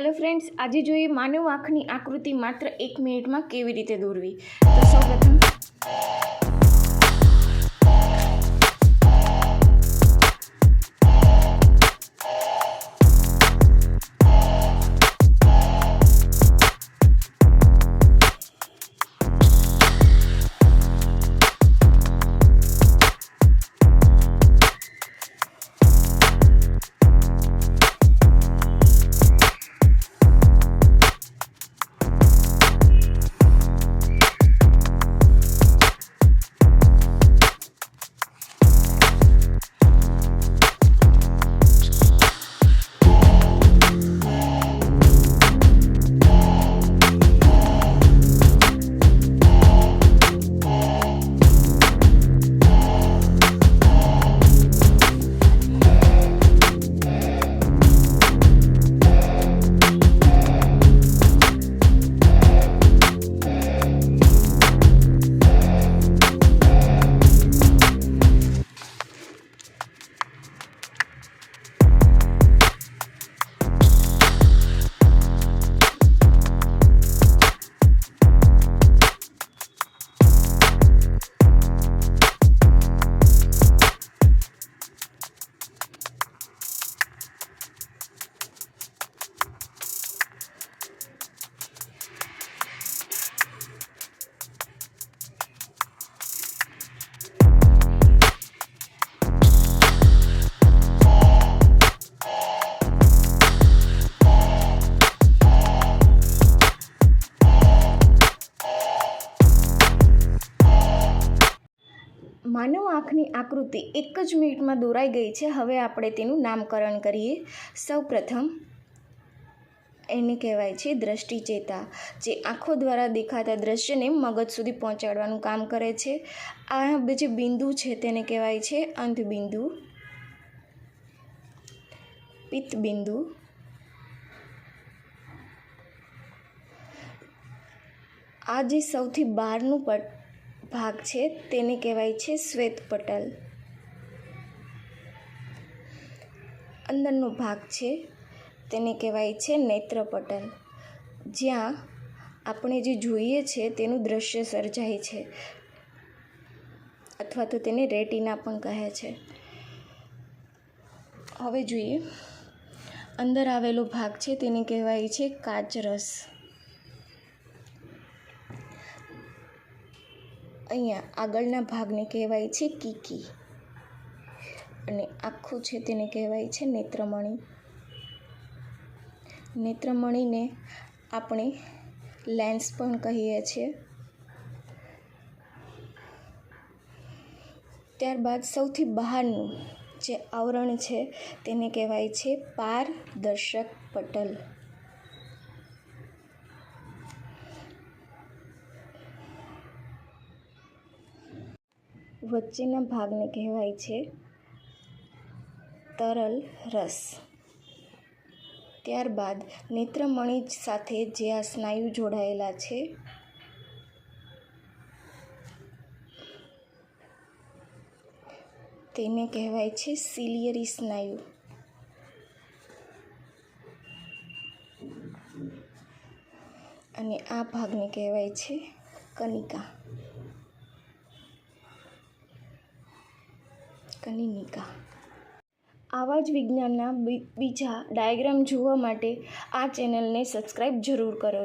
Hello friends, आज જોઈએ માનવ આંખની આકૃતિ માત્ર 1 મિનિટમાં કેવી રીતે દોરવી। તો સૌપ્રથમ માનવ આંખની આકૃતિ 1 જ મિનિટમાં દોરાઈ ગઈ છે। હવે આપણે તેનું નામકરણ કરીએ। સૌપ્રથમ એને કહેવાય છે દ્રષ્ટિચેતા, જે આંખો દ્વારા દેખાતા દ્રશ્યને મગજ સુધી પહોંચાડવાનું કામ કરે છે। આ જે બિંદુ છે તેને કહેવાય છે અંતબિંદુ, પિત્તબિંદુ, આ જે સૌથી બહારનું ભાગ છે તેને કહેવાય છે શ્વેતપટલ, અંદરનો ભાગ છે તેને કહેવાય છે નેત્રપટલ, જ્યાં આપણે જે જોઈએ છે તેનું દ્રશ્ય સર્જાય છે, અથવા તો તેને રેટિના પણ કહે છે। હવે જોઈએ, અંદર આવેલો ભાગ છે તેને કહેવાય છે કાચરસ, અહીંયા આગળના ભાગને કહેવાય છે કીકી, અને આખું છે તેને કહેવાય છે નેત્રમણી। નેત્રમણીને આપણે લેન્સ પણ કહીએ છીએ। ત્યારબાદ સૌથી બહારનું જે આવરણ છે તેને કહેવાય છે પારદર્શક પટલ। વચ્ચેના ભાગને કહેવાય છે તરલ રસ। ત્યારબાદ નેત્રમણી સાથે જે આ સ્નાયુ જોડાયેલા છે તેને કહેવાય છે સિલિયરી સ્નાયુ, અને આ ભાગને કહેવાય છે કનિકા, કનિનિકા। આવા જ વિજ્ઞાનના બીજા ડાયાગ્રામ જોવા માટે આ ચેનલને સબસ્ક્રાઈબ જરૂર કરો।